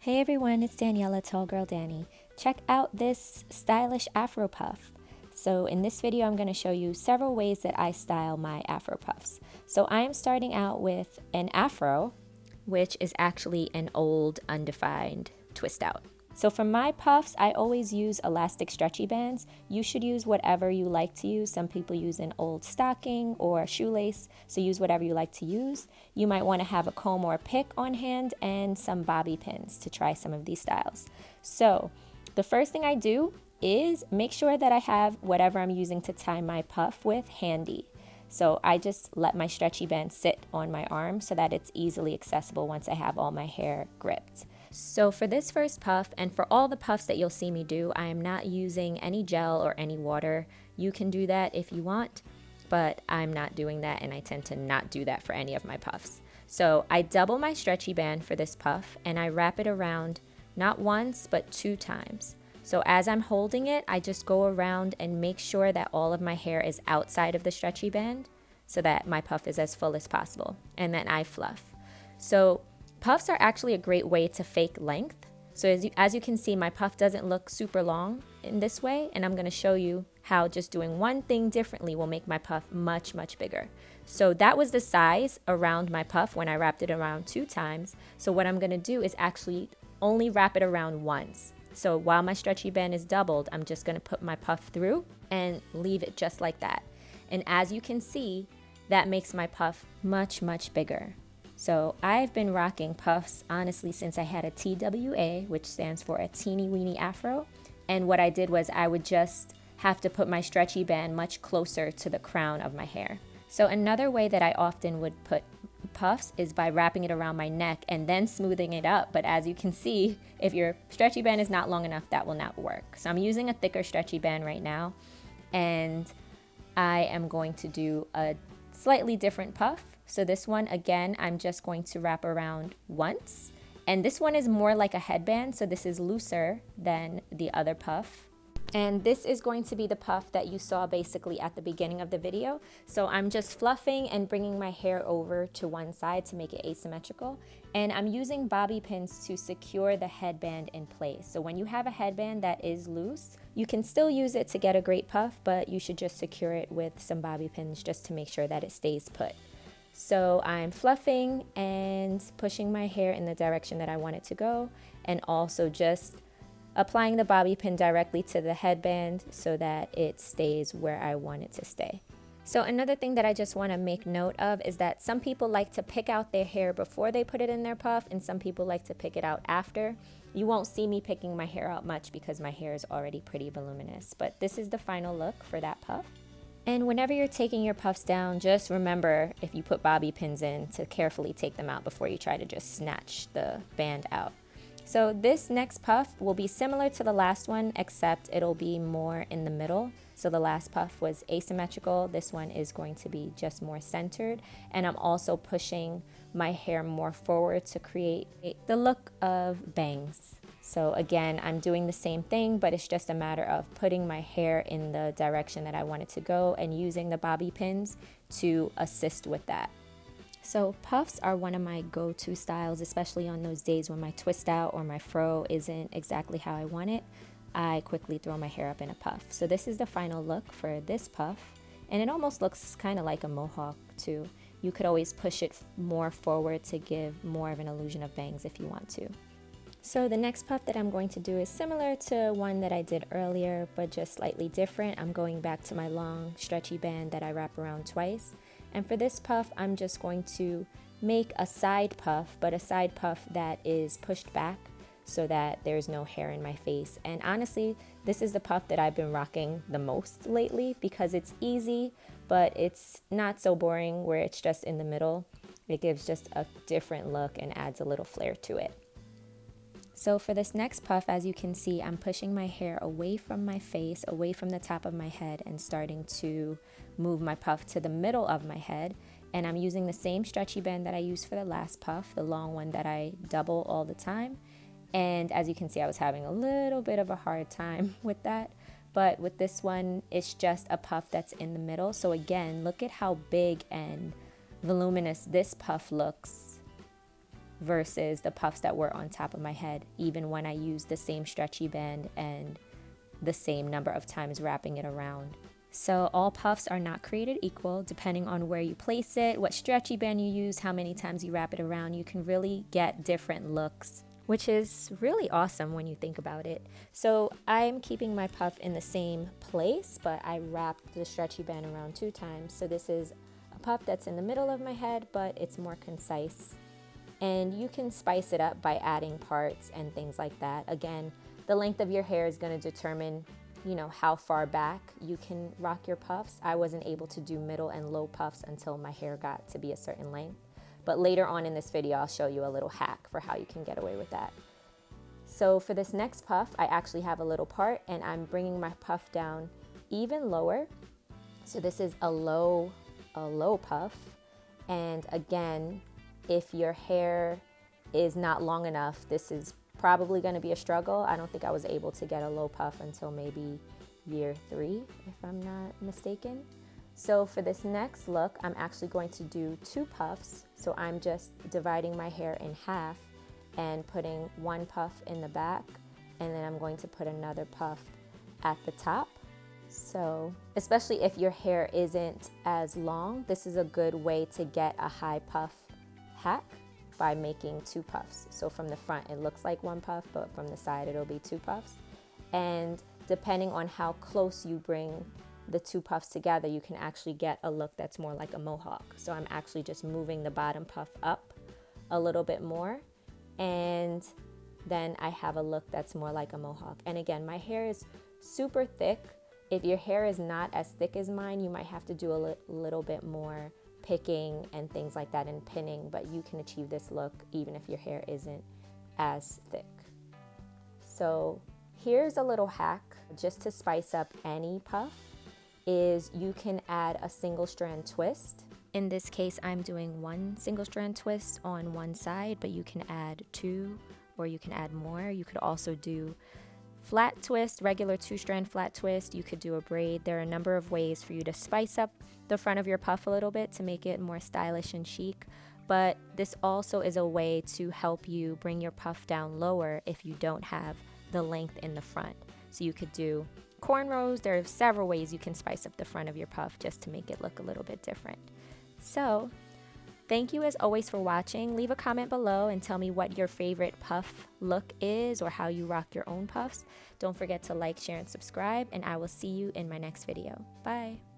Hey everyone, it's Daniela, TallGirlDani. Check out this stylish afro puff. So in this video, I'm going to show you several ways that I style my afro puffs. So I am starting out with an afro, which is actually an old undefined twist out. So for my puffs, I always use elastic stretchy bands. You should use whatever you like to use. Some people use an old stocking or shoelace, so use whatever you like to use. You might want to have a comb or a pick on hand and some bobby pins to try some of these styles. So the first thing I do is make sure that I have whatever I'm using to tie my puff with handy. So I just let my stretchy band sit on my arm so that it's easily accessible once I have all my hair gripped. So for this first puff, and for all the puffs that you'll see me do, I am not using any gel or any water. You can do that if you want, but I'm not doing that, and I tend to not do that for any of my puffs. So I double my stretchy band for this puff, and I wrap it around not once, but 2 times. So as I'm holding it, I just go around and make sure that all of my hair is outside of the stretchy band so that my puff is as full as possible, and then I fluff. So puffs are actually a great way to fake length. So as you can see, my puff doesn't look super long in this way, and I'm going to show you how just doing one thing differently will make my puff much, much bigger. So that was the size around my puff when I wrapped it around 2 times. So what I'm going to do is actually only wrap it around once. So while my stretchy band is doubled, I'm just going to put my puff through and leave it just like that. And as you can see, that makes my puff much, much bigger. So I've been rocking puffs, honestly, since I had a TWA, which stands for a teeny weeny afro. And what I did was I would just have to put my stretchy band much closer to the crown of my hair. So another way that I often would put puffs is by wrapping it around my neck and then smoothing it up. But as you can see, if your stretchy band is not long enough, that will not work. So I'm using a thicker stretchy band right now, and I am going to do a slightly different puff. So this one, again, I'm just going to wrap around once. And this one is more like a headband, so this is looser than the other puff. And this is going to be the puff that you saw basically at the beginning of the video. So I'm just fluffing and bringing my hair over to one side to make it asymmetrical. And I'm using bobby pins to secure the headband in place. So when you have a headband that is loose, you can still use it to get a great puff, but you should just secure it with some bobby pins just to make sure that it stays put. So I'm fluffing and pushing my hair in the direction that I want it to go, and also just applying the bobby pin directly to the headband so that it stays where I want it to stay. So another thing that I just want to make note of is that some people like to pick out their hair before they put it in their puff, and some people like to pick it out after. You won't see me picking my hair out much because my hair is already pretty voluminous, but this is the final look for that puff. And whenever you're taking your puffs down, just remember, if you put bobby pins in, to carefully take them out before you try to just snatch the band out. So this next puff will be similar to the last one, except it'll be more in the middle. So the last puff was asymmetrical. This one is going to be just more centered. And I'm also pushing my hair more forward to create the look of bangs. So again, I'm doing the same thing, but it's just a matter of putting my hair in the direction that I want it to go and using the bobby pins to assist with that. So puffs are one of my go-to styles, especially on those days when my twist out or my fro isn't exactly how I want it. I quickly throw my hair up in a puff. So this is the final look for this puff, and it almost looks kind of like a mohawk too. You could always push it more forward to give more of an illusion of bangs if you want to. So the next puff that I'm going to do is similar to one that I did earlier, but just slightly different. I'm going back to my long stretchy band that I wrap around twice. And for this puff, I'm just going to make a side puff, but a side puff that is pushed back so that there's no hair in my face. And honestly, this is the puff that I've been rocking the most lately because it's easy, but it's not so boring where it's just in the middle. It gives just a different look and adds a little flair to it. So for this next puff, as you can see, I'm pushing my hair away from my face, away from the top of my head, and starting to move my puff to the middle of my head. And I'm using the same stretchy band that I used for the last puff, the long one that I double all the time. And as you can see, I was having a little bit of a hard time with that. But with this one, it's just a puff that's in the middle. So again, look at how big and voluminous this puff looks versus the puffs that were on top of my head, even when I used the same stretchy band and the same number of times wrapping it around. So all puffs are not created equal. Depending on where you place it, what stretchy band you use, how many times you wrap it around, you can really get different looks, which is really awesome when you think about it. So I'm keeping my puff in the same place, but I wrapped the stretchy band around 2 times. So this is a puff that's in the middle of my head, but it's more concise. And you can spice it up by adding parts and things like that. Again, the length of your hair is going to determine, you know, how far back you can rock your puffs. I wasn't able to do middle and low puffs until my hair got to be a certain length. But later on in this video, I'll show you a little hack for how you can get away with that. So for this next puff, I actually have a little part and I'm bringing my puff down even lower. So this is a low puff. And again, if your hair is not long enough, this is probably going to be a struggle. I don't think I was able to get a low puff until maybe year 3, if I'm not mistaken. So for this next look, I'm actually going to do 2 puffs. So I'm just dividing my hair in half and putting 1 puff in the back, and then I'm going to put another puff at the top. So especially if your hair isn't as long, this is a good way to get a high puff hack by making 2 puffs. So from the front it looks like 1 puff, but from the side it'll be 2 puffs. And depending on how close you bring the 2 puffs together, you can actually get a look that's more like a mohawk. So I'm actually just moving the bottom puff up a little bit more, and then I have a look that's more like a mohawk. And again, my hair is super thick. If your hair is not as thick as mine, you might have to do a little bit more picking and things like that and pinning, but you can achieve this look even if your hair isn't as thick. So here's a little hack just to spice up any puff, is you can add a single strand twist. In this case, I'm doing 1 single strand twist on one side, but you can add 2 or you can add more. You could also do flat twist, regular 2-strand flat twist. You could do a braid. There are a number of ways for you to spice up the front of your puff a little bit to make it more stylish and chic. But this also is a way to help you bring your puff down lower if you don't have the length in the front. So you could do cornrows. There are several ways you can spice up the front of your puff just to make it look a little bit different. So thank you as always for watching. Leave a comment below and tell me what your favorite puff look is or how you rock your own puffs. Don't forget to like, share, and subscribe, and I will see you in my next video. Bye.